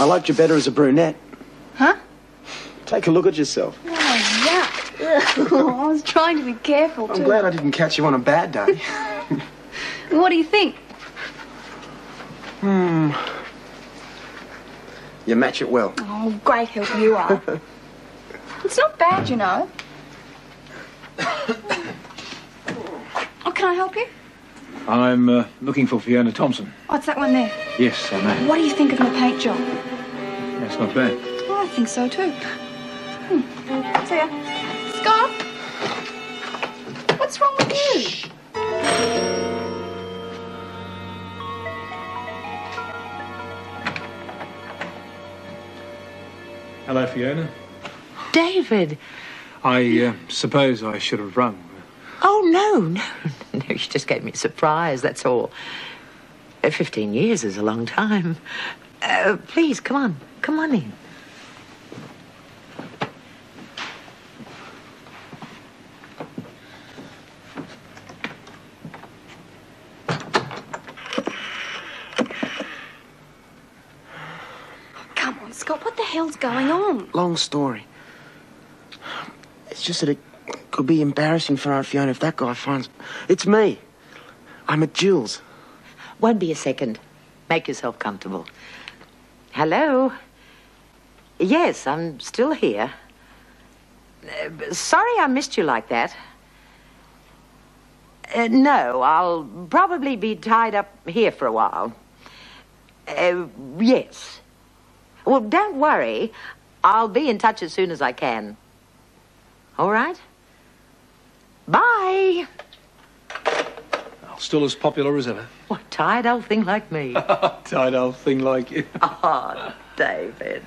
liked you better as a brunette. Huh? Take a look at yourself. Oh, yuck. I was trying to be careful, too. I'm glad I didn't catch you on a bad day. What do you think? You match it well. Oh, great help you are. It's not bad, you know. Oh, can I help you? I'm looking for Fiona Thompson. Oh, it's that one there. Yes, I know. What do you think of my paint job? That's not bad. Oh, I think so, too. See ya. Scott? What's wrong with you? Hello, Fiona. David. I suppose I should have rung. Oh, no. No, you just gave me a surprise, that's all. 15 years is a long time. Please, come on. Come on in. Come on, Scott, what the hell's going on? Long story. It's just that it could be embarrassing for Aunt Fiona if that guy finds... It's me. I'm at Jill's. Won't be a second. Make yourself comfortable. Hello? Yes, I'm still here. Sorry I missed you like that. No, I'll probably be tied up here for a while. Yes. Well, don't worry. I'll be in touch as soon as I can. All right? Bye. Still as popular as ever. What, tired old thing like me? Tired old thing like you. Oh, David.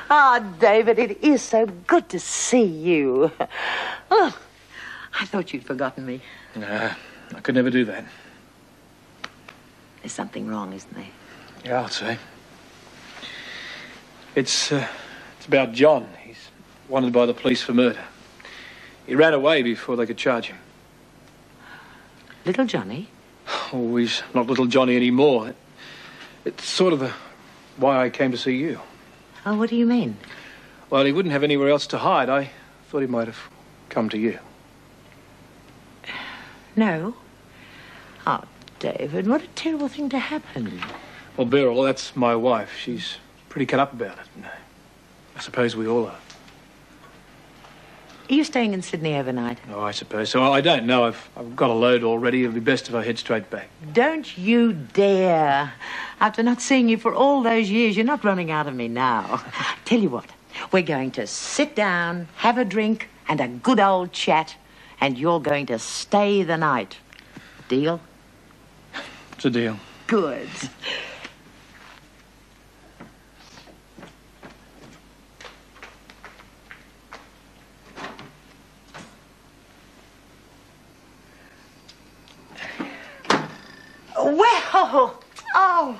Oh, David, it is so good to see you. Oh, I thought you'd forgotten me. Nah, I could never do that. There's something wrong, isn't there? Yeah, I'll say. It's about John. He's wanted by the police for murder. He ran away before they could charge him. Little Johnny? Oh, he's not little Johnny anymore. It's sort of why I came to see you. Oh, what do you mean? Well, he wouldn't have anywhere else to hide. I thought he might have come to you. No. Oh, David, what a terrible thing to happen. Well, Beryl, that's my wife. She's pretty cut up about it. I suppose we all are. Are you staying in Sydney overnight? Oh, I suppose so. I don't know. I've got a load already. It'll be best if I head straight back. Don't you dare. After not seeing you for all those years, you're not running out of me now. Tell you what, we're going to sit down, have a drink, and a good old chat, and you're going to stay the night. Deal? It's a deal. Good. Well, oh,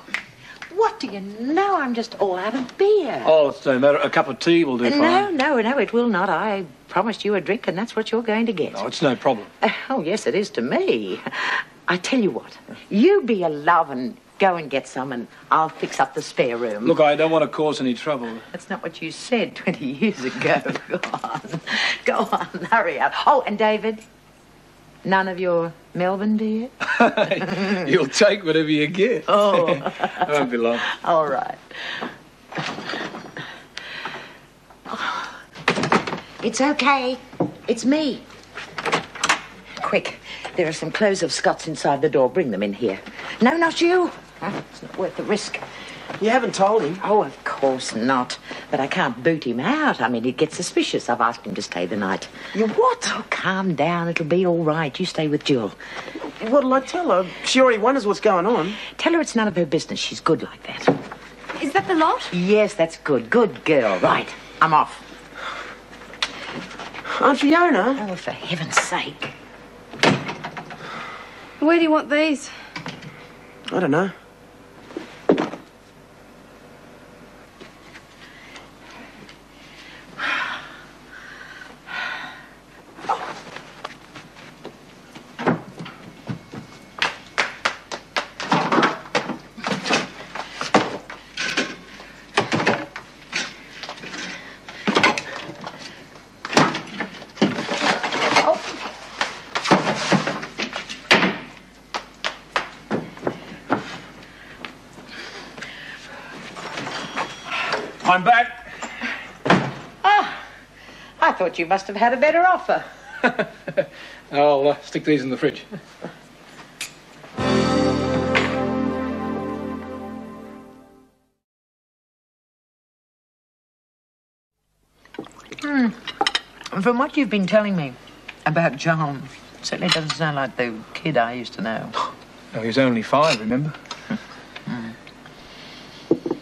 what do you know? I'm just all out of beer. Oh, it's no matter. A cup of tea will do fine. No, it will not. I promised you a drink, and that's what you're going to get. No, it's no problem. Oh, yes, it is to me. I tell you what, you be a love and go and get some, and I'll fix up the spare room. Look, I don't want to cause any trouble. That's not what you said 20 years ago. Go on, hurry up. Oh, and David, none of your Melbourne, do you? You'll take whatever you get. Oh. I won't be long. All right. It's okay. It's me. Quick, there are some clothes of Scott's inside the door. Bring them in here. No, not you. It's not worth the risk. You haven't told him? Oh, of course not. But I can't boot him out. I mean, he'd get suspicious. I've asked him to stay the night. You what? Oh, calm down. It'll be all right. You stay with Jill. What'll I tell her? She already wonders what's going on. Tell her it's none of her business. She's good like that. Is that the lot? Yes, that's good. Good girl. Right. I'm off. Aunt Fiona? Oh, for heaven's sake. Where do you want these? I don't know. I'm back. Ah, I thought you must have had a better offer. I'll stick these in the fridge. From what you've been telling me about John, it certainly doesn't sound like the kid I used to know. No, he was only 5, remember?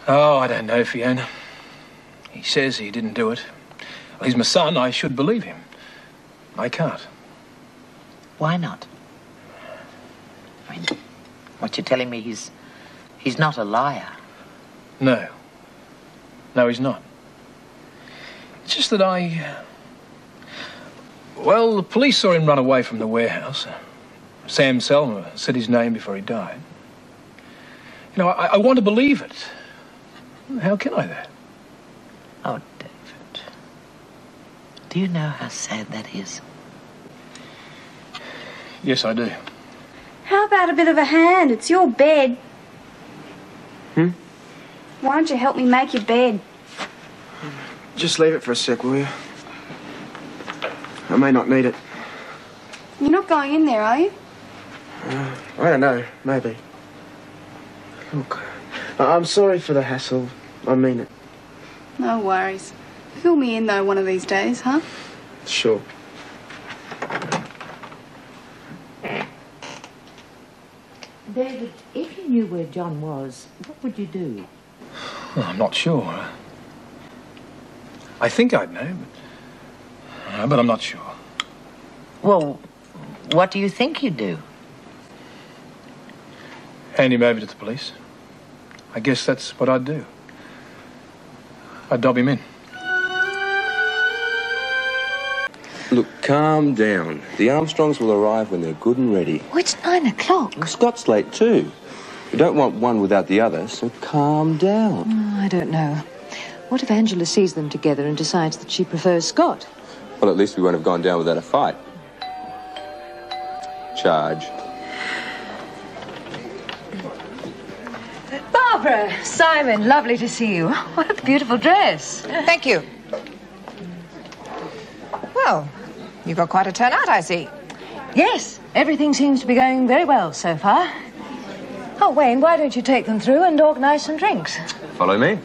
Oh, I don't know, Fiona. He says he didn't do it. Well, he's my son. I should believe him. I can't. Why not? I mean, what you're telling me, he's not a liar. No. No, he's not. It's just that well, the police saw him run away from the warehouse. Sam Selmer said his name before he died. You know, I want to believe it. How can I, though? Oh, David. Do you know how sad that is? Yes, I do. How about a bit of a hand? It's your bed. Why don't you help me make your bed? Just leave it for a sec, will you? I may not need it. You're not going in there, are you? I don't know. Maybe. Look, I'm sorry for the hassle. I mean it. No worries. Fill me in, though, one of these days, huh? Sure. David, if you knew where John was, what would you do? Well, I'm not sure. I think I'd know, but I'm not sure. Well, what do you think you'd do? Hand him over to the police. I guess that's what I'd do. I'd dob him in. Look, calm down. The Armstrongs will arrive when they're good and ready. Oh, it's 9 o'clock. Well, Scott's late too. You don't want one without the other, so calm down. Oh, I don't know. What if Angela sees them together and decides that she prefers Scott? Well, at least we won't have gone down without a fight. Charge. Barbara, Simon, lovely to see you. What a beautiful dress. Thank you. Well, you've got quite a turnout, I see. Yes, everything seems to be going very well so far. Oh, Wayne, why don't you take them through and organise some drinks? Follow me.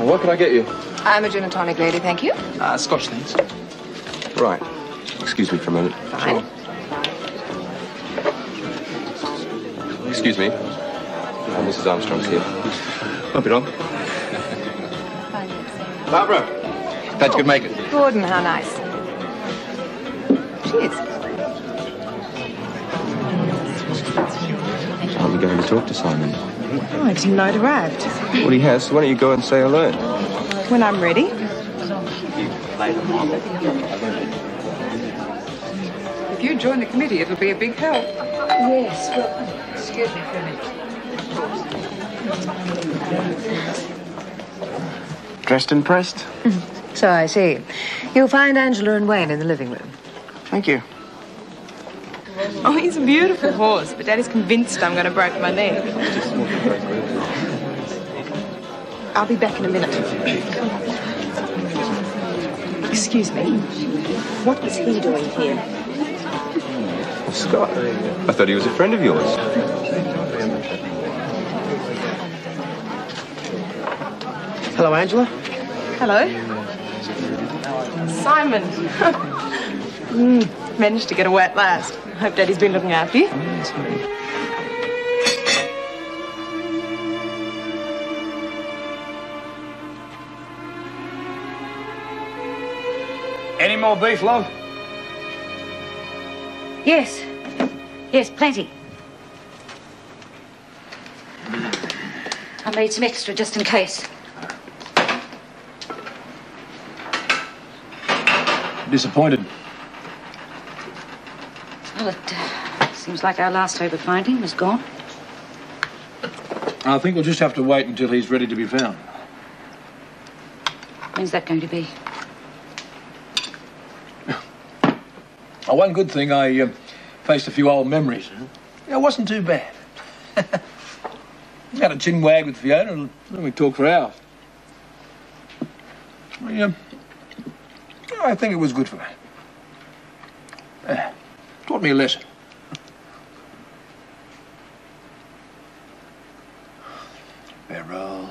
What can I get you? I'm a gin and tonic lady, thank you. Scotch, thanks. Right. Excuse me for a minute. Fine. Excuse me. Mrs. Armstrong's here. Won't be long. Barbara! Glad you could make it. Gordon, how nice. Cheers. Aren't we going to talk to Simon? Oh, I didn't know it arrived. Well, he has, so why don't you go and say hello? When I'm ready. If you join the committee, it'll be a big help. Yes, well, excuse me for a minute. Dressed and pressed? So I see. You'll find Angela and Wayne in the living room. Thank you. Oh, he's a beautiful horse, but Daddy's convinced I'm going to break my leg. I'll be back in a minute. Excuse me. What was he doing here? Scott. I thought he was a friend of yours. Hello, Angela. Hello. Simon. Managed to get away at last. Hope Daddy's been looking after you. Any more beef, love? Yes. Yes, plenty. I made some extra just in case. Disappointed. Well, it seems like our last hope of finding him is gone. I think we'll just have to wait until he's ready to be found. When's that going to be? Oh, one good thing, I faced a few old memories. It wasn't too bad. Had a chin wag with Fiona and then we talked for hours. I think it was good for me. Taught me a lesson. Beryl.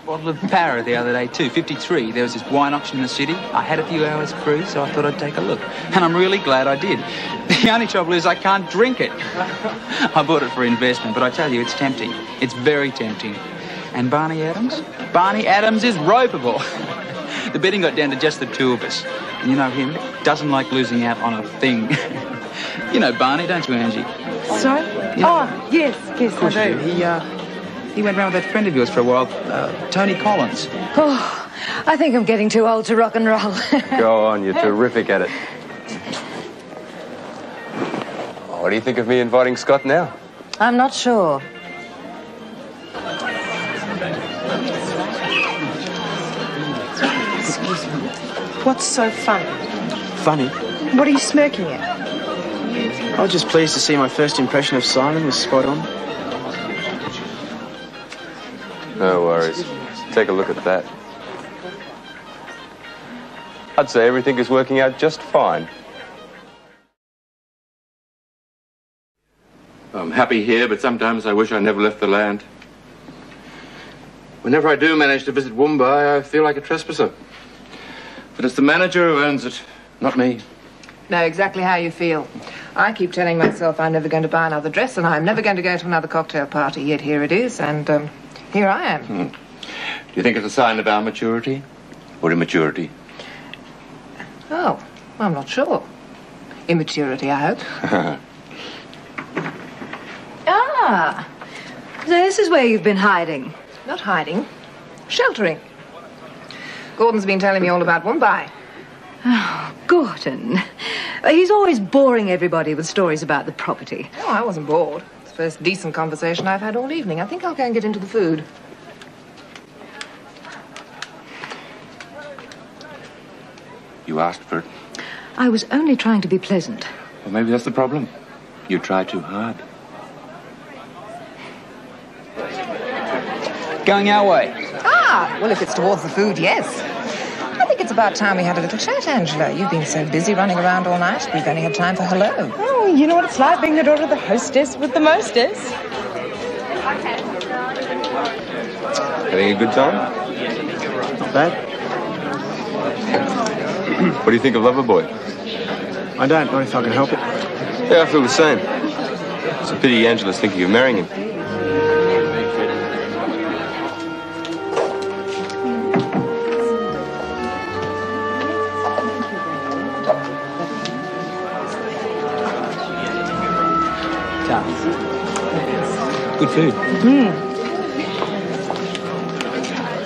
Bottle of Para the other day too, 53. There was this wine auction in the city. I had a few hours free, so I thought I'd take a look. And I'm really glad I did. The only trouble is I can't drink it. I bought it for investment, but I tell you, it's tempting. It's very tempting. And Barney Adams? Barney Adams is ropeable. The betting got down to just the two of us. And you know him? Doesn't like losing out on a thing. You know Barney, don't you, Angie? Sorry? Oh, yes, Of I course do. you do. He went round with that friend of yours for a while, Tony Collins. Oh, I think I'm getting too old to rock and roll. Go on, you're terrific at it. What do you think of me inviting Scott now? I'm not sure. Excuse me. What's so funny? Funny? What are you smirking at? I was just pleased to see my first impression of Simon was spot on. No worries. Take a look at that. I'd say everything is working out just fine. I'm happy here, but sometimes I wish I never left the land. Whenever I do manage to visit Mumbai, I feel like a trespasser. But it's the manager who earns it, not me. Know exactly how you feel. I keep telling myself I'm never going to buy another dress and I'm never going to go to another cocktail party, yet here it is, and here I am. Do you think it's a sign of our maturity or immaturity? Oh, I'm not sure. Immaturity, I hope. Ah, so this is where you've been hiding. Not hiding, sheltering. Gordon's been telling me all about Mumbai. Oh, Gordon. He's always boring everybody with stories about the property. Oh, I wasn't bored. It's the first decent conversation I've had all evening. I think I'll go and get into the food. You asked for it. I was only trying to be pleasant. Well, maybe that's the problem. You try too hard. Going our way. Ah, well, if it's towards the food, yes. I think it's about time we had a little chat, Angela. You've been so busy running around all night, we've only had time for hello. Oh, you know what it's like being the daughter of the hostess with the mostess. Having a good time? Not bad. What do you think of Loverboy? I don't know if I can help it. Yeah, I feel the same. It's a pity Angela's thinking of marrying him. Good food.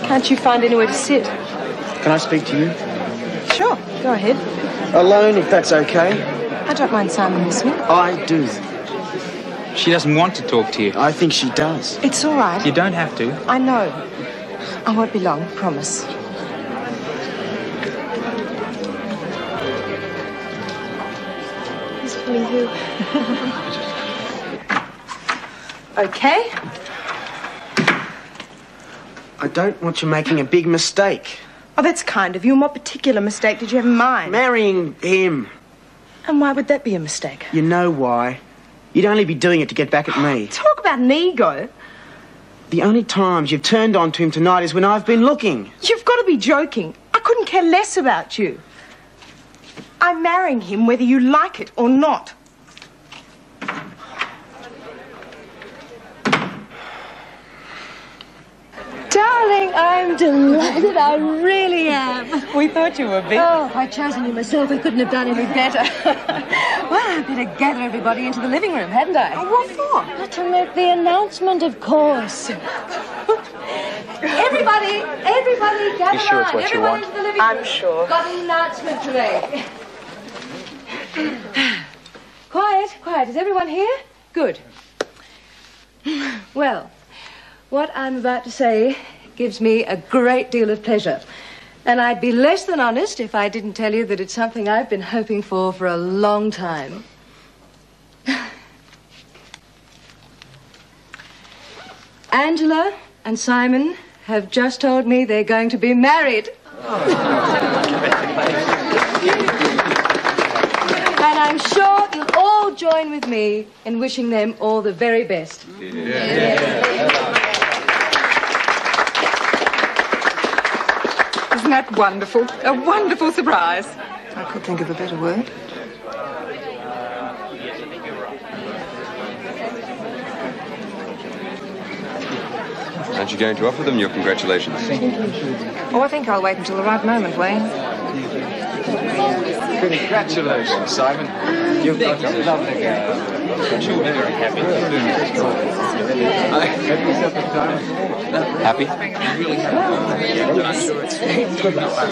Can't you find anywhere to sit? Can I speak to you? Sure, go ahead. Alone, if that's okay. I don't mind Simon listening. I do. She doesn't want to talk to you. I think she does. It's all right. You don't have to. I know. I won't be long, promise. He's pulling you. Okay. I don't want you making a big mistake. Oh, that's kind of you. And what particular mistake did you have in mind? Marrying him. And why would that be a mistake? You know why. You'd only be doing it to get back at me. Talk about an ego. The only times you've turned on to him tonight is when I've been looking. You've got to be joking. I couldn't care less about you. I'm marrying him whether you like it or not. Darling, I'm delighted. I really am. We thought you were big. Oh, if I'd chosen you myself, I couldn't have done any better. Well, I'd better gather everybody into the living room, hadn't I? Oh, what for? To make the announcement, of course. Everybody, gather You sure it's round. what you Everyone want? into the living I'm room. sure. Got an announcement to make. Quiet. Is everyone here? Good. Well, what I'm about to say gives me a great deal of pleasure. And I'd be less than honest if I didn't tell you that it's something I've been hoping for a long time. Angela and Simon have just told me they're going to be married. And I'm sure you'll all join with me in wishing them all the very best. Isn't that wonderful? A wonderful surprise. I could think of a better word. Aren't you going to offer them your congratulations? Oh, I think I'll wait until the right moment, Wayne. Congratulations, Simon. You've got a lovely girl. She'll be very happy. Happy? Really happy.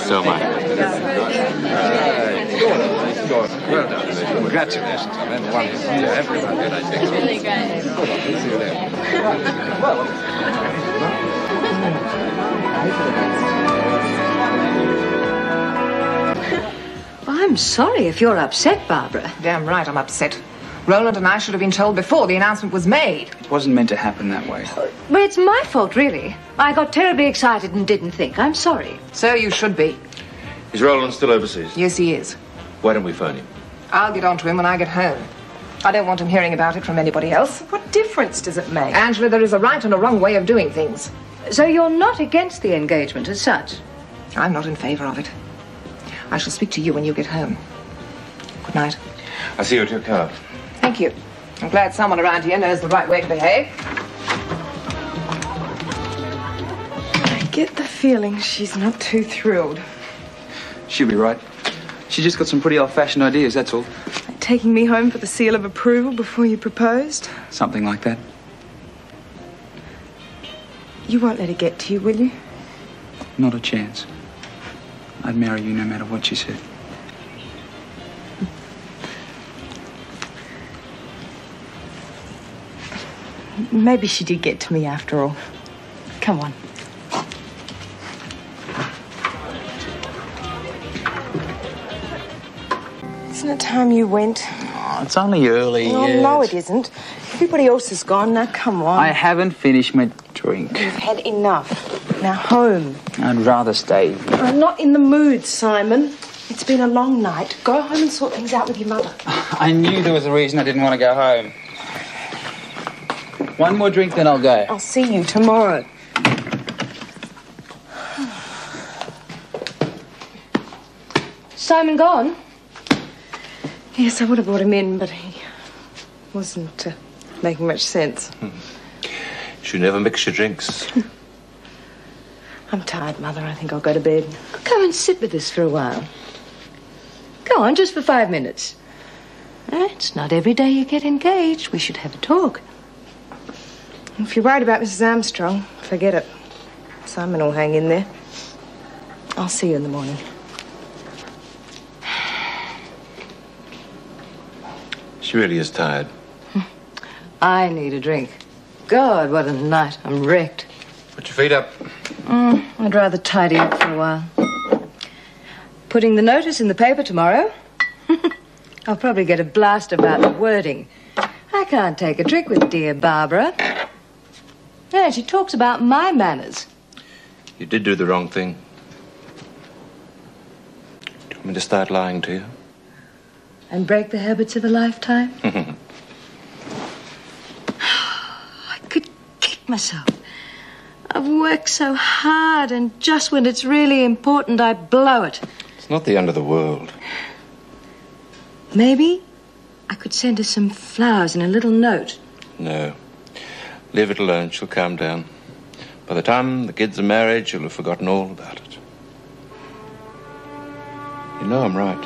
So am I. Well done. Congratulations. That's wonderful. Everybody. It's really great. I'm sorry if you're upset, Barbara. Damn right I'm upset. Roland and I should have been told before the announcement was made. It wasn't meant to happen that way. Well, it's my fault, really. I got terribly excited and didn't think. I'm sorry. So you should be. Is Roland still overseas? Yes, he is. Why don't we phone him? I'll get on to him when I get home. I don't want him hearing about it from anybody else. What difference does it make? Angela, there is a right and a wrong way of doing things. So you're not against the engagement as such? I'm not in favour of it. I shall speak to you when you get home. Good night. I'll see you at your car. Thank you. I'm glad someone around here knows the right way to behave. I get the feeling she's not too thrilled. She'll be right. She just got some pretty old-fashioned ideas, that's all. Like taking me home for the seal of approval before you proposed. Something like that. You won't let her get to you, will you? Not a chance. I'd marry you no matter what she said. Maybe she did get to me after all. Come on. Isn't it time you went? Oh, it's only early. Oh, yes. no, it isn't. Everybody else is gone. Now, come on. I haven't finished my drink. You've had enough. Now, home. I'd rather stay. I'm not in the mood, Simon. It's been a long night. Go home and sort things out with your mother. I knew there was a reason I didn't want to go home. One more drink, then I'll go. I'll see you tomorrow. Simon gone? Yes, I would have brought him in, but he wasn't making much sense. You should never mix your drinks. I'm tired, Mother. I think I'll go to bed. Come and sit with us for a while. Go on, just for 5 minutes. It's not every day you get engaged. We should have a talk. If you're worried about Mrs. Armstrong, forget it. Simon will hang in there. I'll see you in the morning. She really is tired. I need a drink. God, what a night. I'm wrecked. Put your feet up. I'd rather tidy up for a while. Putting the notice in the paper tomorrow. I'll probably get a blast about the wording. I can't take a trick with dear Barbara. Yeah, she talks about my manners. You did do the wrong thing. Do you want me to start lying to you? And break the habits of a lifetime? I could kick myself. I've worked so hard, and just when it's really important, I blow it. It's not the end of the world. Maybe I could send her some flowers and a little note. No. Leave it alone. She'll calm down. By the time the kids are married, she'll have forgotten all about it. You know I'm right.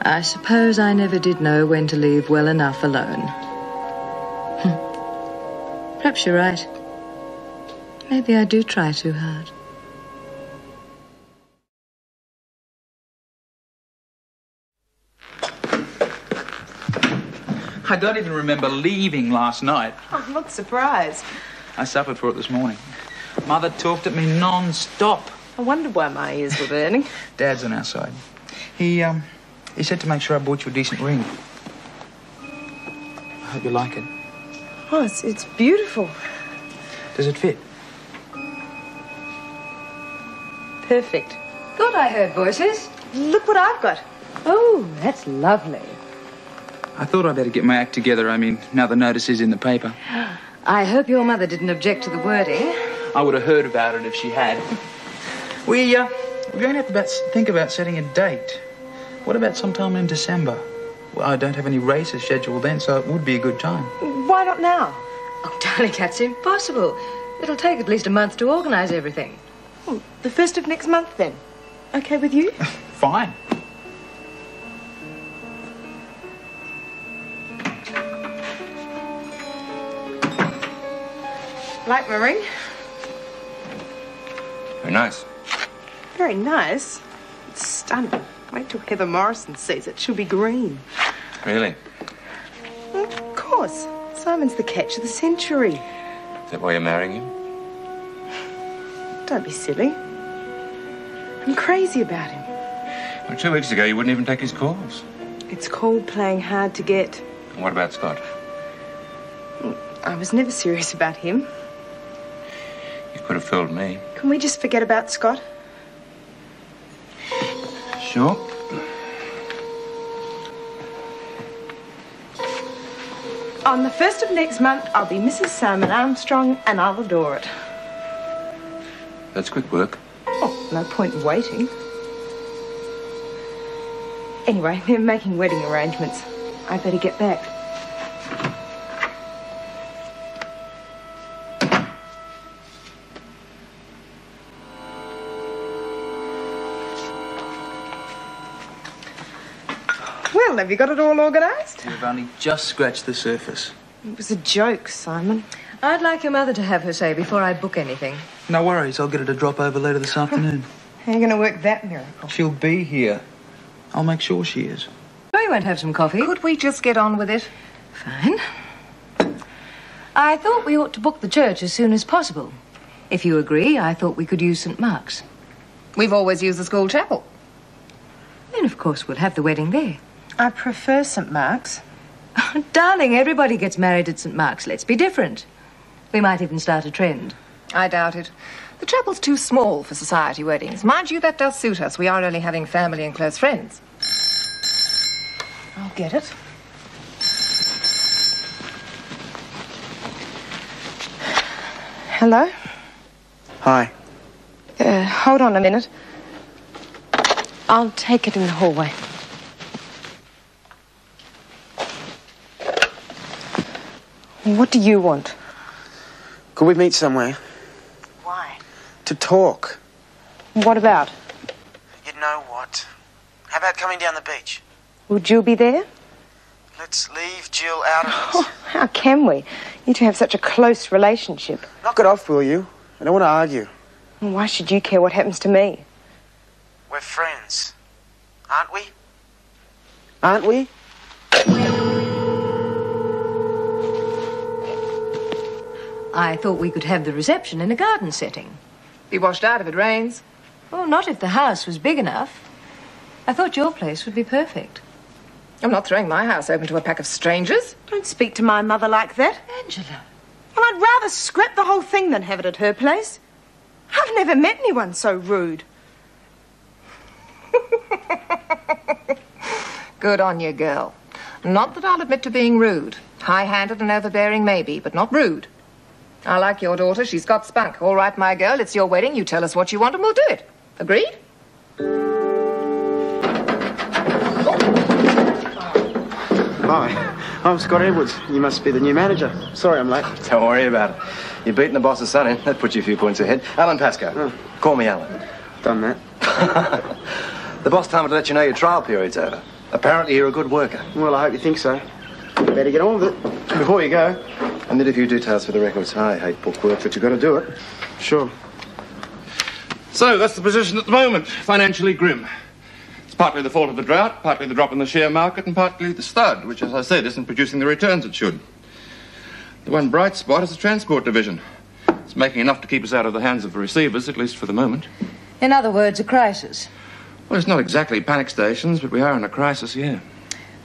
I suppose I never did know when to leave well enough alone. Perhaps you're right. Maybe I do try too hard. I don't even remember leaving last night. I'm not surprised. I suffered for it this morning. Mother talked at me non-stop. I wonder why my ears were burning. Dad's on our side. He said to make sure I bought you a decent ring. I hope you like it. Oh, it's beautiful. Does it fit? Perfect. Thought I heard voices. Look what I've got. Oh, that's lovely. I thought I'd better get my act together. I mean, now the notice is in the paper. I hope your mother didn't object to the wording. I would have heard about it if she had. We're going to have to think about setting a date. What about sometime in December? Well, I don't have any races scheduled then, so it would be a good time. Why not now? Oh, darling, that's impossible. It'll take at least a month to organise everything. Oh, the 1st of next month, then. Okay with you? Fine. Like my ring? Very nice. Very nice. It's stunning. Wait till Heather Morrison sees it. She'll be green. Really? Of course. Simon's the catch of the century. Is that why you're marrying him? Don't be silly. I'm crazy about him. Well, 2 weeks ago, you wouldn't even take his calls. It's called playing hard to get. And what about Scott? I was never serious about him. You could have fooled me. Can we just forget about Scott? Sure. On the 1st of next month, I'll be Mrs. Simon Armstrong, and I'll adore it. That's quick work. Oh, no point in waiting. Anyway, they're making wedding arrangements. I'd better get back. Well, have you got it all organised? We've only just scratched the surface. It was a joke, Simon. I'd like your mother to have her say before I book anything. No worries, I'll get her to drop over later this afternoon. How are you going to work that miracle? She'll be here. I'll make sure she is. Oh, you won't have some coffee? Could we just get on with it? Fine. I thought we ought to book the church as soon as possible. If you agree, I thought we could use St. Mark's. We've always used the school chapel. Then, of course, we'll have the wedding there. I prefer St. Mark's. Darling, everybody gets married at St. Mark's. Let's be different. We might even start a trend. I doubt it. The chapel's too small for society weddings. Mind you, that does suit us. We are only having family and close friends. I'll get it. Hello? Hi. Hold on a minute. I'll take it in the hallway. What do you want? Could we meet somewhere? Why? To talk. What about? You know what? How about coming down the beach? Will Jill be there? Let's leave Jill out of it. Oh, how can we? You two have such a close relationship. Knock it off, will you? I don't want to argue. Why should you care what happens to me? We're friends. Aren't we? Aren't we? I thought we could have the reception in a garden setting. Be washed out if it rains. Oh, not if the house was big enough. I thought your place would be perfect. I'm not throwing my house open to a pack of strangers. Don't speak to my mother like that. Angela. Well, I'd rather scrap the whole thing than have it at her place. I've never met anyone so rude. Good on you, girl. Not that I'll admit to being rude. High-handed and overbearing, maybe, but not rude. I like your daughter. She's got spunk. All right, my girl, it's your wedding. You tell us what you want and we'll do it. Agreed? Hi. I'm Scott Edwards. You must be the new manager. Sorry I'm late. Don't worry about it. You've beaten the boss's son in. That puts you a few points ahead. Alan Pascoe. Oh. Call me Alan. Done that. The boss told me to let you know your trial period's over. Apparently you're a good worker. Well, I hope you think so. Better get on with it. Before you go. I need a few details for the records. I hate bookwork, but you've got to do it. Sure. So, that's the position at the moment. Financially grim. It's partly the fault of the drought, partly the drop in the share market, and partly the stud, which, as I said, isn't producing the returns it should. The one bright spot is the transport division. It's making enough to keep us out of the hands of the receivers, at least for the moment. In other words, a crisis. Well, it's not exactly panic stations, but we are in a crisis, yeah.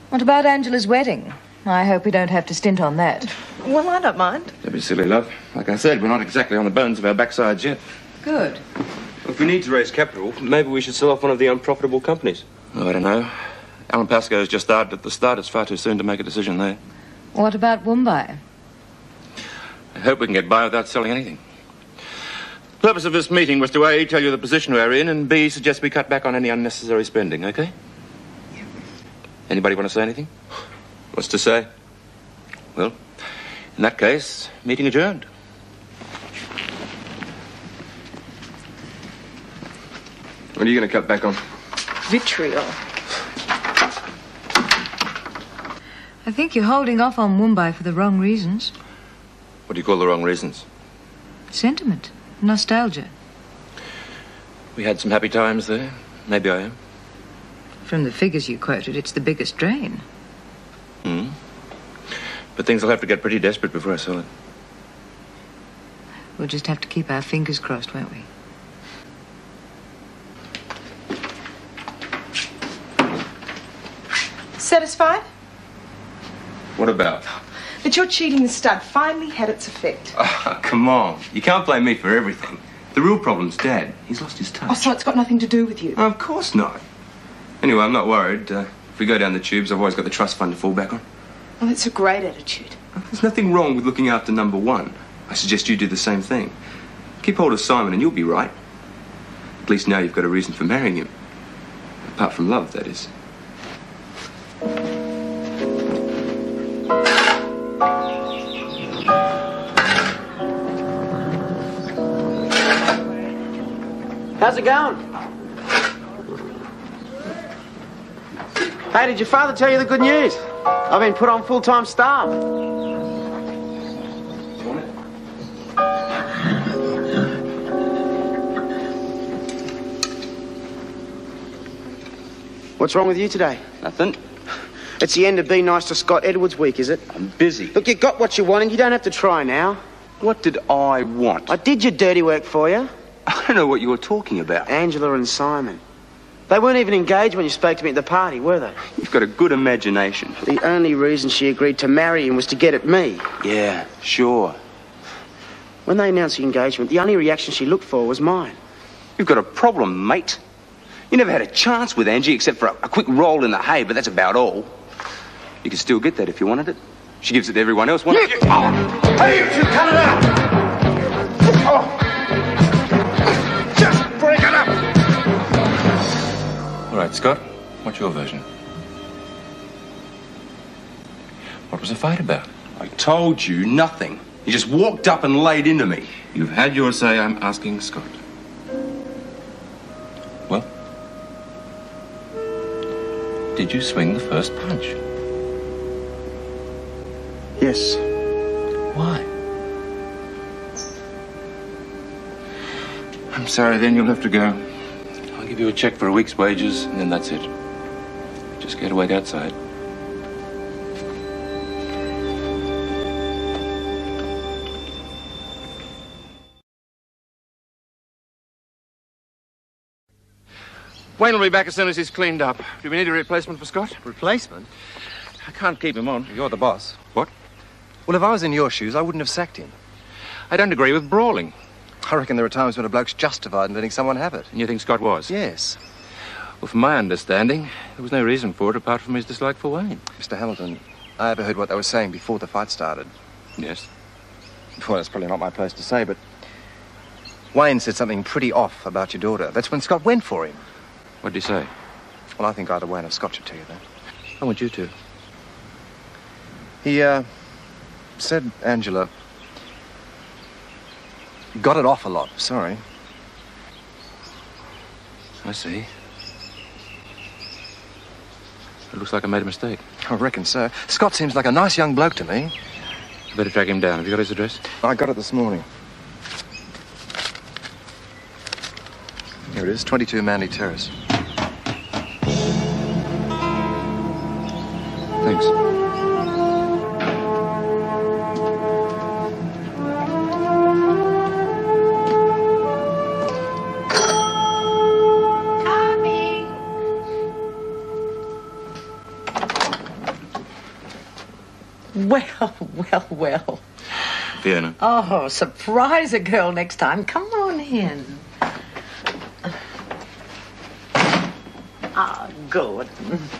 What about Angela's wedding? I hope we don't have to stint on that. Well, I don't mind. Don't be silly, love. Like I said, we're not exactly on the bones of our backsides yet. Good. Well, if we need to raise capital, maybe we should sell off one of the unprofitable companies. Oh, I don't know. Alan Pascoe's just started at the start. It's far too soon to make a decision there. What about Mumbai? I hope we can get by without selling anything. The purpose of this meeting was to A, tell you the position we're in, and B, suggest we cut back on any unnecessary spending, okay? Anybody want to say anything? What's to say? Well, in that case, meeting adjourned. What are you going to cut back on? Vitriol. I think you're holding off on Mumbai for the wrong reasons. What do you call the wrong reasons? Sentiment. Nostalgia. We had some happy times there. Maybe I am. From the figures you quoted, it's the biggest drain. But things will have to get pretty desperate before I sell it. We'll just have to keep our fingers crossed, won't we? Satisfied? What about? That your cheating the stud finally had its effect. Oh, come on. You can't blame me for everything. The real problem's Dad. He's lost his touch. Oh, so it's got nothing to do with you? Of course not. Anyway, I'm not worried. If we go down the tubes, I've always got the trust fund to fall back on. Well, that's a great attitude. There's nothing wrong with looking after number one. I suggest you do the same thing. Keep hold of Simon and you'll be right. At least now you've got a reason for marrying him. Apart from love, that is. How's it going? Hey, did your father tell you the good news? I've been put on full-time staff. What's wrong with you today? Nothing. It's the end of Be Nice to Scott Edwards week, is it? I'm busy. Look, you got what you wanted. You don't have to try now. What did I want? I did your dirty work for you. I don't know what you were talking about. Angela and Simon. They weren't even engaged when you spoke to me at the party, were they? You've got a good imagination. The only reason she agreed to marry him was to get at me. Yeah, sure. When they announced the engagement, the only reaction she looked for was mine. You've got a problem, mate. You never had a chance with Angie except for a quick roll in the hay, but that's about all. You could still get that if you wanted it. She gives it to everyone else. Hey, you two, cut it out! Oh. Just break it up! All right, Scott, what's your version? What was the fight about? I told you nothing. You just walked up and laid into me. You've had your say. I'm asking Scott. Well, did you swing the first punch? Yes. Why? I'm sorry, then you'll have to go. I'll give you a check for a week's wages, and then that's it. Just get to wait outside. Wayne will be back as soon as he's cleaned up. Do we need a replacement for Scott? Replacement? I can't keep him on. You're the boss. What? Well, if I was in your shoes, I wouldn't have sacked him. I don't agree with brawling. I reckon there are times when a bloke's justified in letting someone have it. And you think Scott was? Yes. Well, from my understanding, there was no reason for it apart from his dislike for Wayne. Mr. Hamilton, I overheard what they were saying before the fight started. Yes? Well, it's probably not my place to say, but Wayne said something pretty off about your daughter. That's when Scott went for him. What did he say? Well, I think either Wayne or Scott should tell you that. I want you to. He, said Angela got it off a lot. Sorry. I see. It looks like I made a mistake. I reckon so. Scott seems like a nice young bloke to me. I better track him down. Have you got his address? I got it this morning. Here it is, 22 Manley Terrace. Thanks. Well. Fiona. Oh, surprise a girl next time. Come on in. Ah, good.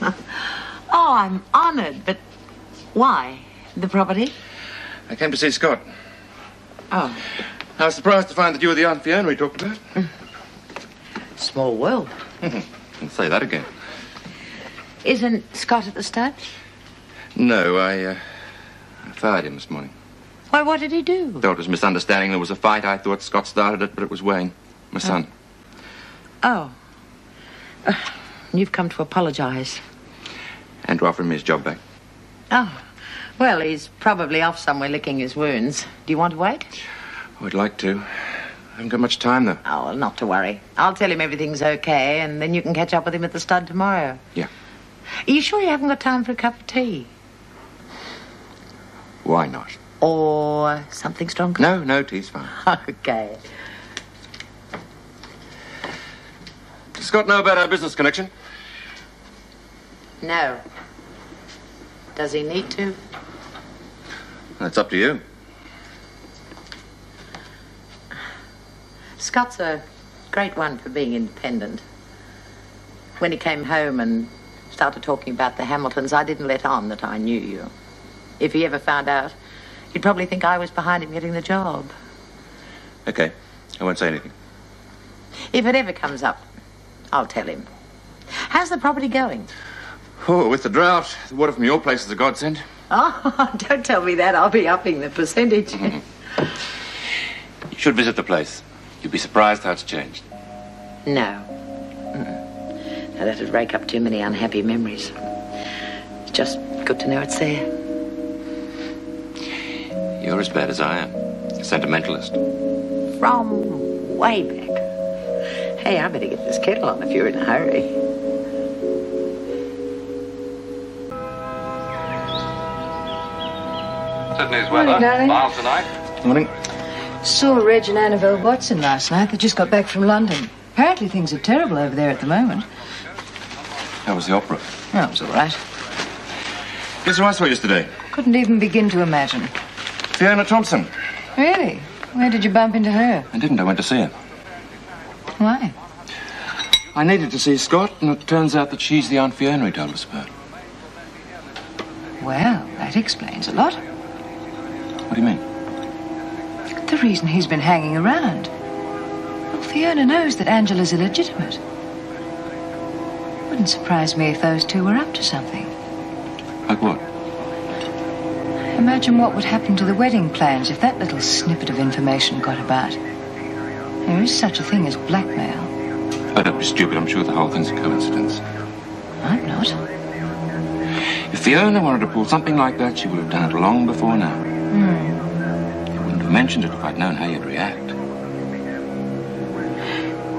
Oh, I'm honoured, but why? The property? I came to see Scott. Oh. I was surprised to find that you were the Aunt Fiona he talked about. Small world. I'll say that again. Isn't Scott at the stud? No, I fired him this morning. Why, what did he do? Thought it was a misunderstanding. There was a fight. I thought Scott started it, but it was Wayne, my son. Oh. You've come to apologise. And to offer him his job back. Oh. Well, he's probably off somewhere licking his wounds. Do you want to wait? I would like to. I haven't got much time, though. Oh, well, not to worry. I'll tell him everything's okay, and then you can catch up with him at the stud tomorrow. Yeah. Are you sure you haven't got time for a cup of tea? Why not? Or something stronger? No, tea's fine. Okay. Does Scott know about our business connection? No. Does he need to? That's up to you. Scott's a great one for being independent. When he came home and started talking about the Hamiltons, I didn't let on that I knew you. If he ever found out, he'd probably think I was behind him getting the job. Okay. I won't say anything. If it ever comes up, I'll tell him. How's the property going? Oh, with the drought, the water from your place is a godsend. Oh, don't tell me that. I'll be upping the percentage. You should visit the place. You'd be surprised how it's changed. No. Now, that'd rake up too many unhappy memories. It's just good to know it's there. You're as bad as I am. A sentimentalist. From way back. Hey, I better get this kettle on if you're in a hurry. Sydney's Morning, weather. darling. Mild tonight. Morning. Saw Reg and Annabelle Watson last night. They just got back from London. Apparently things are terrible over there at the moment. How was the opera? Oh, it was all right. Guess who I saw yesterday? Couldn't even begin to imagine. Fiona Thompson. Really? Where did you bump into her? I didn't. I went to see her. Why? I needed to see Scott, and it turns out that she's the Aunt Fiona he told us about. Well, that explains a lot. What do you mean? The reason he's been hanging around. Well, Fiona knows that Angela's illegitimate. Wouldn't surprise me if those two were up to something. Like what? Imagine what would happen to the wedding plans if that little snippet of information got about. There is such a thing as blackmail. Oh, don't be stupid. I'm sure the whole thing's a coincidence. I'm not. If Fiona wanted to pull something like that, she would have done it long before now. I wouldn't have mentioned it if I'd known how you'd react.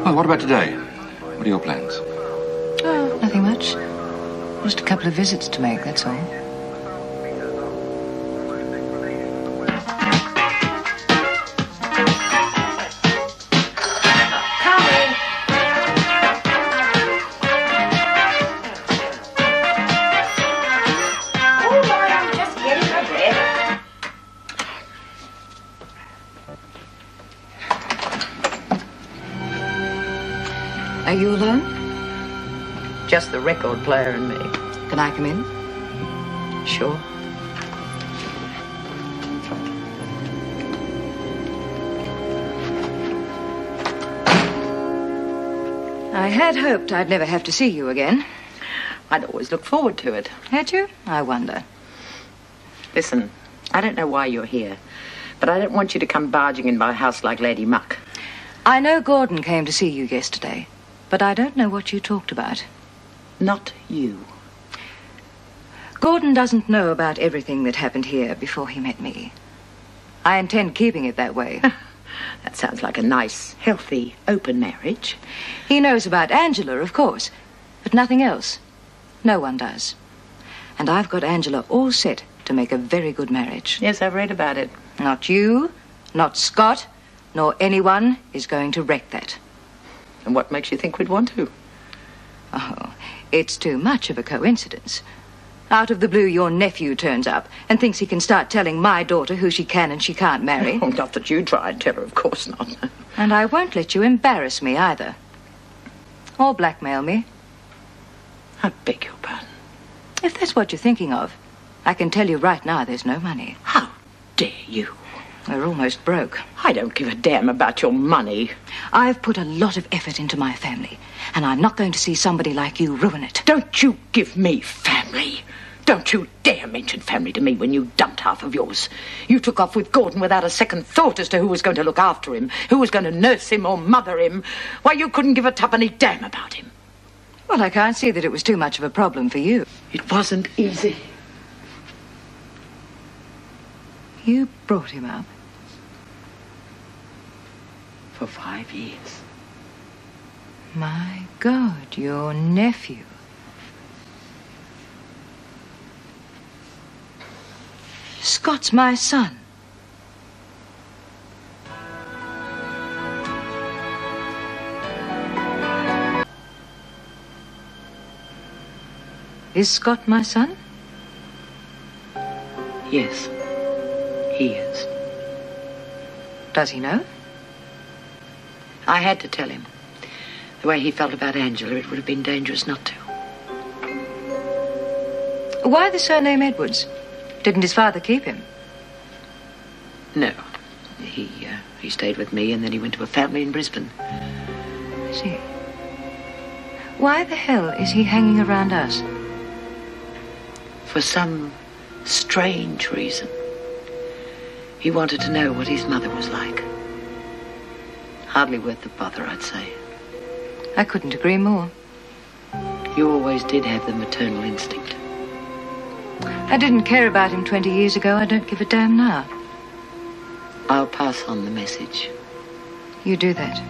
Well, what about today? What are your plans? Oh, nothing much. Just a couple of visits to make, that's all. Are you alone? Just the record player and me. Can I come in? Sure. I had hoped I'd never have to see you again. I'd always look forward to it. Had you? I wonder. Listen, I don't know why you're here, but I don't want you to come barging in my house like Lady Muck. I know Gordon came to see you yesterday, but I don't know what you talked about. Not you. Gordon doesn't know about everything that happened here before he met me. I intend keeping it that way. That sounds like a nice, healthy, open marriage. He knows about Angela, of course, but nothing else. No one does. And I've got Angela all set to make a very good marriage. Yes, I've read about it. Not you, not Scott, nor anyone is going to wreck that. And what makes you think we'd want to? Oh, it's too much of a coincidence. Out of the blue, your nephew turns up and thinks he can start telling my daughter who she can and she can't marry. Oh, not that you try and tell her, of course not. And I won't let you embarrass me either. Or blackmail me. I beg your pardon. If that's what you're thinking of, I can tell you right now there's no money. How dare you? We're almost broke. I don't give a damn about your money. I've put a lot of effort into my family, and I'm not going to see somebody like you ruin it. Don't you give me family. Don't you dare mention family to me when you dumped half of yours. You took off with Gordon without a second thought as to who was going to look after him, who was going to nurse him or mother him. Why, you couldn't give a tuppenny damn about him. Well, I can't see that it was too much of a problem for you. It wasn't easy. You brought him up. For 5 years. My God, your nephew. Scott's my son. Is Scott my son? Yes, he is. Does he know? I had to tell him. The way he felt about Angela, it would have been dangerous not to. Why the surname Edwards? Didn't his father keep him? No. He stayed with me and then he went to a family in Brisbane. I see. Why the hell is he hanging around us? For some strange reason. He wanted to know what his mother was like. Hardly worth the bother, I'd say. I couldn't agree more. You always did have the maternal instinct. I didn't care about him 20 years ago. I don't give a damn now. I'll pass on the message. You do that.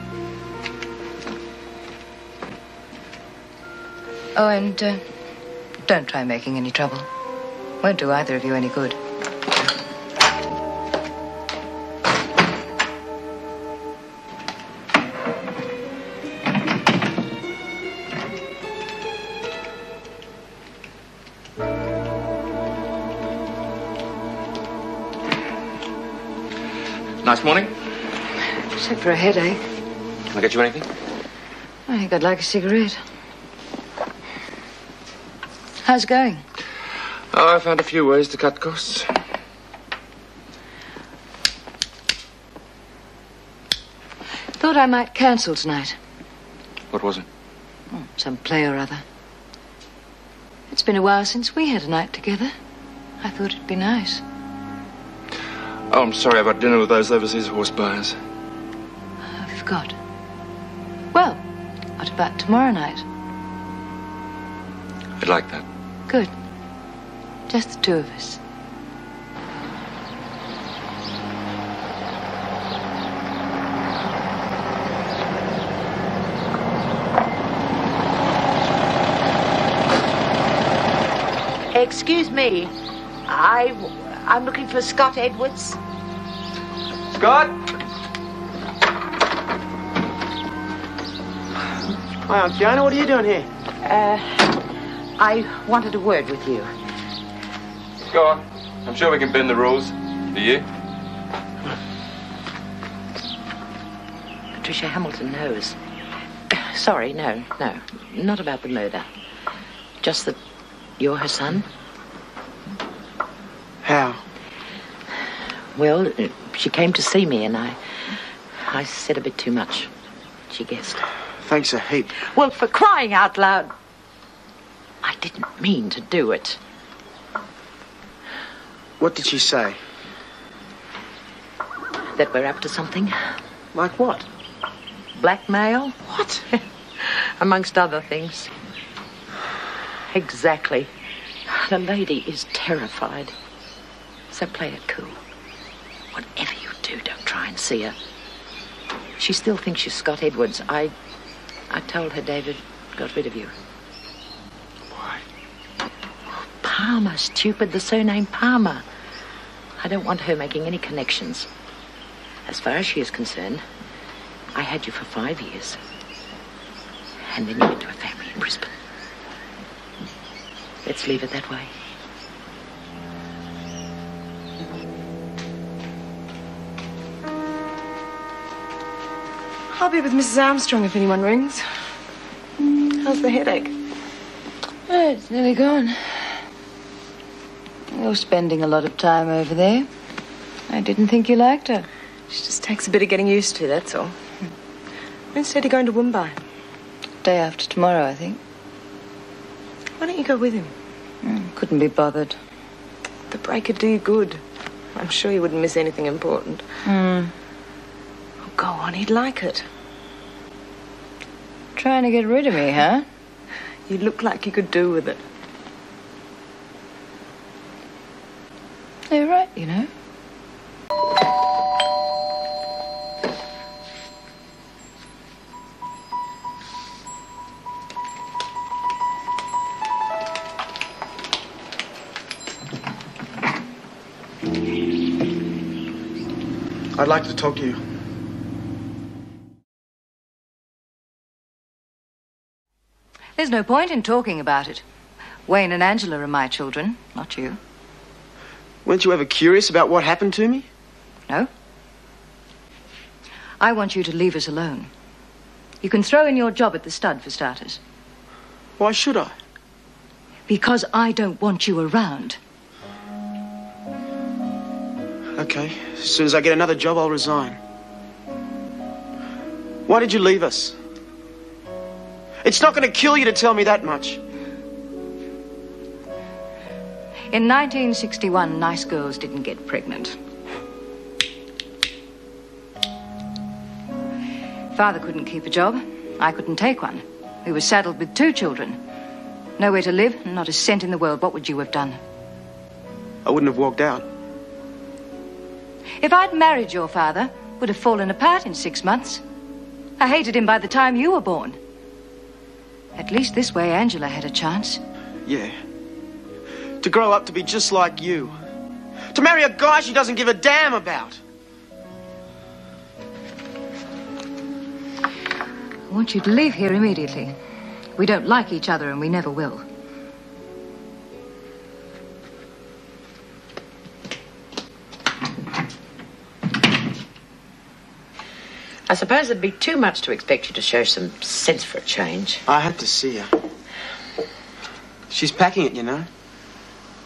Oh, and don't try making any trouble. Won't do either of you any good. Nice morning. Except for a headache. Can I get you anything? I think I'd like a cigarette. How's it going? Oh, I found a few ways to cut costs. Thought I might cancel tonight. What was it? Oh, some play or other. It's been a while since we had a night together. I thought it'd be nice. Oh, I'm sorry about dinner with those overseas horse buyers. I forgot. Well, what about tomorrow night? I'd like that. Good. Just the two of us. Excuse me. I'm looking for Scott Edwards. Scott? Hi, Aunt Fiona. What are you doing here? I wanted a word with you. Go on. I'm sure we can bend the rules. Do you? Patricia Hamilton knows. Sorry, no. Not about the murder. Just that you're her son. How? Well, she came to see me and I said a bit too much. She guessed. Thanks a heap. Well, for crying out loud, I didn't mean to do it. What did she say? That we're up to something. Like what? Blackmail. What? Amongst other things. Exactly. The lady is terrified. So play it cool. Whatever you do, don't try and see her. She still thinks you're Scott Edwards. I told her David got rid of you. Why? Palmer, stupid. The surname Palmer. I don't want her making any connections. As far as she is concerned, I had you for 5 years. And then you went to a family in Brisbane. Let's leave it that way. I'll be with Mrs. Armstrong if anyone rings. How's the headache? Oh, it's nearly gone. You're spending a lot of time over there. I didn't think you liked her. She just takes a bit of getting used to, that's all. Instead of going to Mumbai. Day after tomorrow, I think. Why don't you go with him? Couldn't be bothered. The break would do you good. I'm sure you wouldn't miss anything important. Oh, go on, he'd like it. Trying to get rid of me, huh? You look like you could do with it. You're right, you know. I'd like to talk to you. There's no point in talking about it. Wayne and Angela are my children, not you. Weren't you ever curious about what happened to me? No. I want you to leave us alone. You can throw in your job at the stud, for starters. Why should I? Because I don't want you around. Okay, as soon as I get another job, I'll resign. Why did you leave us? It's not going to kill you to tell me that much. In 1961, nice girls didn't get pregnant. Father couldn't keep a job. I couldn't take one. We were saddled with 2 children. Nowhere to live, and not a cent in the world. What would you have done? I wouldn't have walked out. If I'd married your father, would have fallen apart in 6 months. I hated him by the time you were born. At least this way Angela had a chance. Yeah. To grow up to be just like you. To marry a guy she doesn't give a damn about. I want you to leave here immediately. We don't like each other and we never will. I suppose it'd be too much to expect you to show some sense for a change. I had to see her. She's packing it, you know.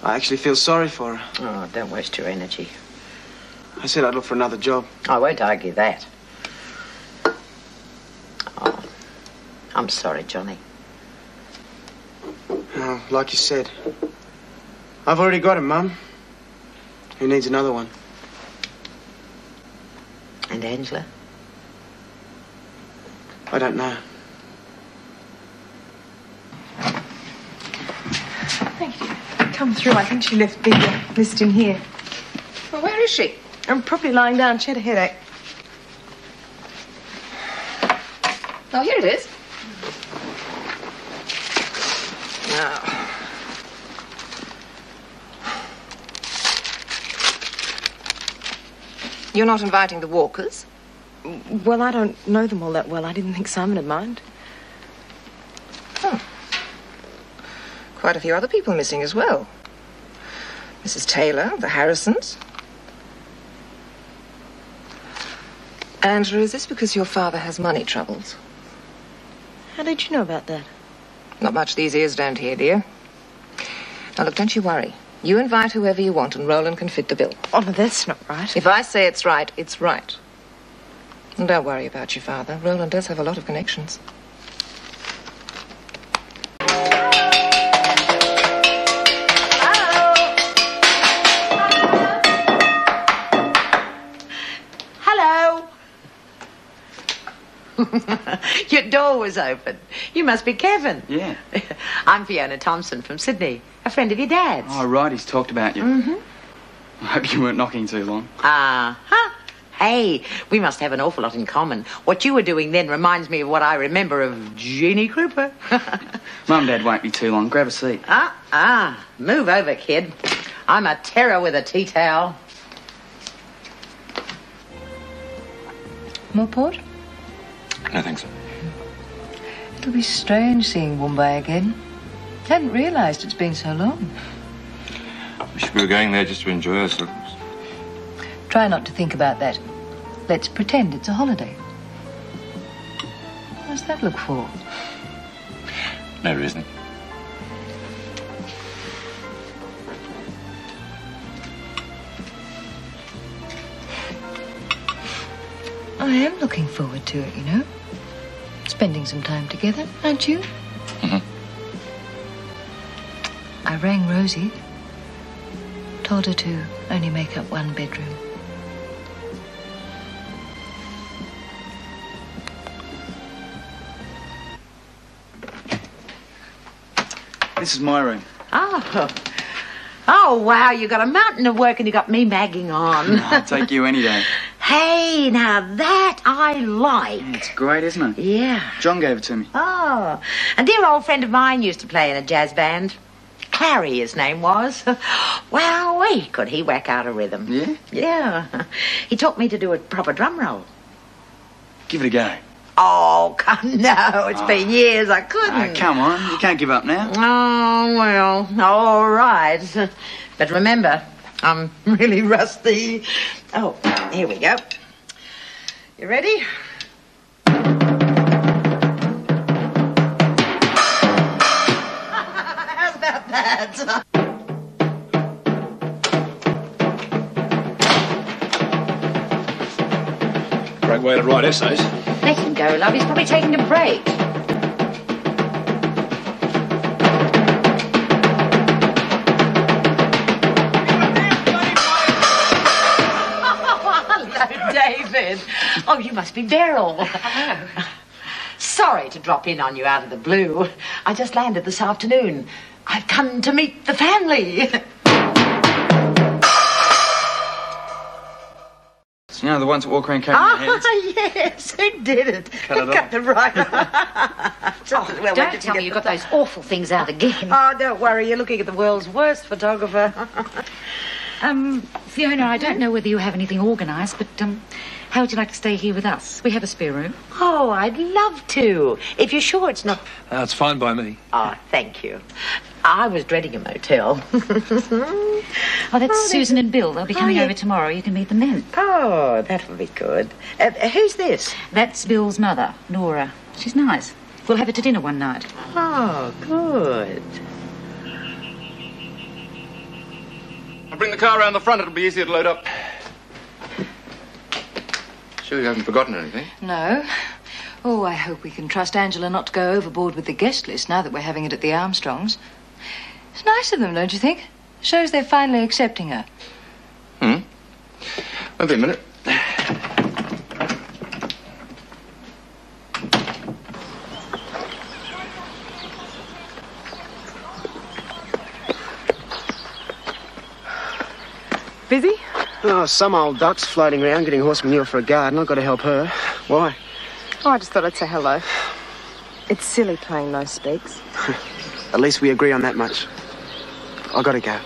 I actually feel sorry for her. Oh, don't waste your energy. I said I'd look for another job. I won't argue that. Oh, I'm sorry, Johnny. Oh, like you said. I've already got him, Mum. Who needs another one? And Angela? I don't know. Thank you. Come through. I think she left the list in here. Well, where is she? I'm probably lying down. She had a headache. Oh, here it is. Now. You're not inviting the Walkers? Well, I don't know them all that well. I didn't think Simon would mind. Oh. Quite a few other people missing as well. Mrs. Taylor, the Harrisons. Angela, is this because your father has money troubles? How did you know about that? Not much these ears don't hear, dear. Now, look, don't you worry. You invite whoever you want and Roland can fit the bill. Oh, no, that's not right. If I say it's right, it's right. And don't worry about your father. Roland does have a lot of connections. Hello. Your door was open. You must be Kevin. Yeah. I'm Fiona Thompson from Sydney, a friend of your dad's. Oh, right, he's talked about you. Mm-hmm. I hope you weren't knocking too long. Uh-huh. Hey, we must have an awful lot in common. What you were doing then reminds me of what I remember of Jeannie Cooper. Mum and Dad won't be too long. Grab a seat. Move over, kid. I'm a terror with a tea towel. More port? No, thanks. It'll be strange seeing Mumbai again. Hadn't realised it's been so long. Wish we were going there just to enjoy ourselves. Try not to think about that. Let's pretend it's a holiday. What's that look for? No reason. I am looking forward to it, you know. Spending some time together, aren't you? Mm-hmm. I rang Rosie. Told her to only make up one bedroom. This is my room. Oh. Oh, wow, you got a mountain of work and you got me magging on. I'll take you any day. Hey, now that I like. It's great, isn't it? Yeah. John gave it to me. Oh, a dear old friend of mine used to play in a jazz band. Clary, his name was. Wowee, could he whack out a rhythm. Yeah? Yeah. He taught me to do a proper drum roll. Give it a go. Oh, no, it's been years. I couldn't. Come on, you can't give up now. Oh, well, all right. But remember, I'm really rusty. Oh, here we go. You ready? How's about that? Great way to write essays. Let him go, love. He's probably taking a break. Hello, David. Oh, you must be Beryl. Hello. Sorry to drop in on you out of the blue. I just landed this afternoon. I've come to meet the family. You know, the ones that walk around carrying their heads? Ah, yes, who did it? Cut it off. Cut them right off. Well, don't tell me you got those awful things out again. Oh, don't worry. You're looking at the world's worst photographer. Fiona, I don't know whether you have anything organised, but how would you like to stay here with us? We have a spare room. Oh, I'd love to. If you're sure it's not... It's fine by me. Oh, thank you. I was dreading a motel. Oh, that's Susan and Bill. They'll be coming over tomorrow. You can meet them then. Oh, that'll be good. Who's this? That's Bill's mother, Nora. She's nice. We'll have her to dinner one night. Oh, good. I'll bring the car around the front. It'll be easier to load up. Sure you haven't forgotten anything? No. Oh, I hope we can trust Angela not to go overboard with the guest list now that we're having it at the Armstrongs. It's nice of them, don't you think? Shows they're finally accepting her. Won't be a minute. Busy? Oh, some old duck's floating around getting horse manure for a garden. I've got to help her. Why? Oh, I just thought I'd say hello. It's silly playing no speaks. At least we agree on that much. I've got to go.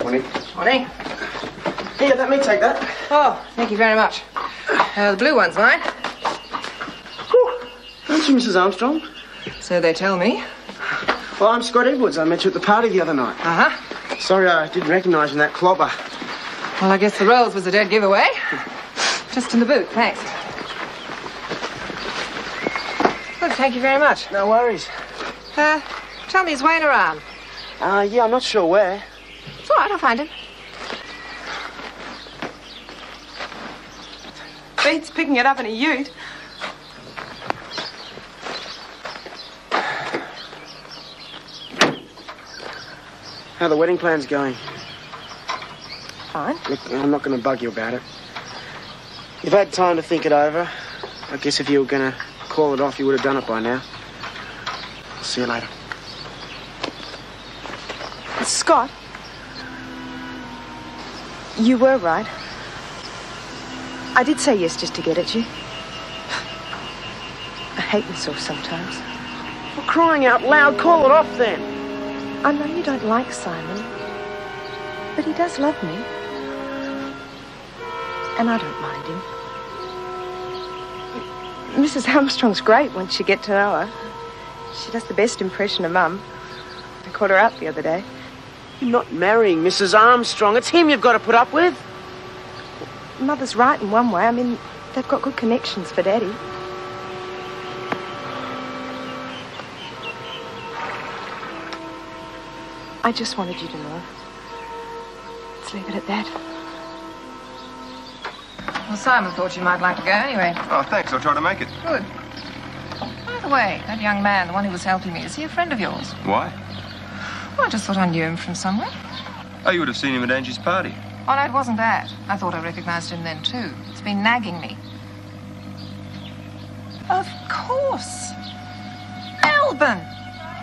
Morning. Morning. Here, let me take that. Oh, thank you very much. The blue one's mine. Aren't you Mrs. Armstrong? So they tell me. Well, I'm Scott Edwards. I met you at the party the other night. Uh-huh. Sorry, I didn't recognise you in that clobber. Well, I guess the rolls was a dead giveaway. Just in the boot, thanks. Good, thank you very much. No worries. Tell me, is Wayne around? Yeah, I'm not sure where. It's all right, I'll find him. Beats picking it up in a ute. How are the wedding plans going? Fine. Look, I'm not going to bug you about it. You've had time to think it over. I guess if you were going to call it off, you would have done it by now. I'll see you later. Scott, you were right. I did say yes just to get at you. I hate myself sometimes. For crying out loud, call it off then. I know you don't like Simon, but he does love me. And I don't mind him. Mrs. Armstrong's great once you get to know her. She does the best impression of Mum. I caught her out the other day. You're not marrying Mrs. Armstrong. It's him you've got to put up with. Mother's right in one way. I mean, they've got good connections for Daddy. I just wanted you to know. Let's leave it at that. Well, Simon thought you might like to go anyway. Oh, thanks. I'll try to make it. Good. By the way, that young man, the one who was helping me, is he a friend of yours? Why? Well, I just thought I knew him from somewhere. Oh, you would have seen him at Angie's party. Oh, no, it wasn't that. I thought I recognized him then, too. It's been nagging me. Of course. Melbourne.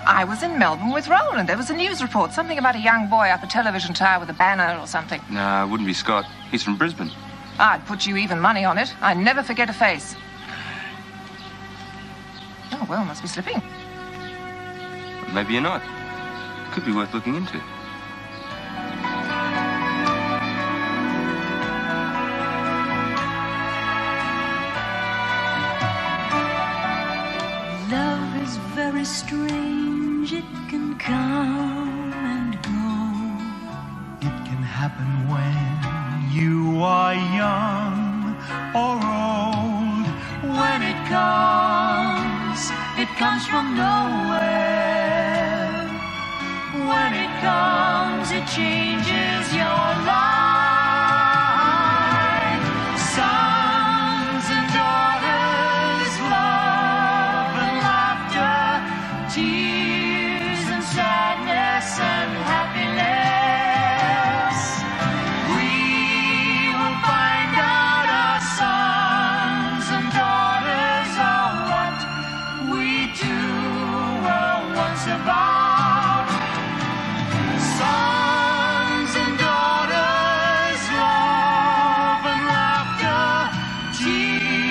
I was in Melbourne with Roland. There was a news report, something about a young boy up a television tower with a banner or something. No, it wouldn't be Scott. He's from Brisbane. I'd put you even money on it. I never forget a face. Oh, well, must be slipping. Maybe you're not. Could be worth looking into. Love is very strange. It can come and go. It can happen when you are young or old. When it comes from nowhere. When it comes, it changes your life. Sons and daughters, love and laughter, tears and sadness and happiness. We will find out our sons and daughters are what we two were once about. Sons and daughters, love and laughter, tears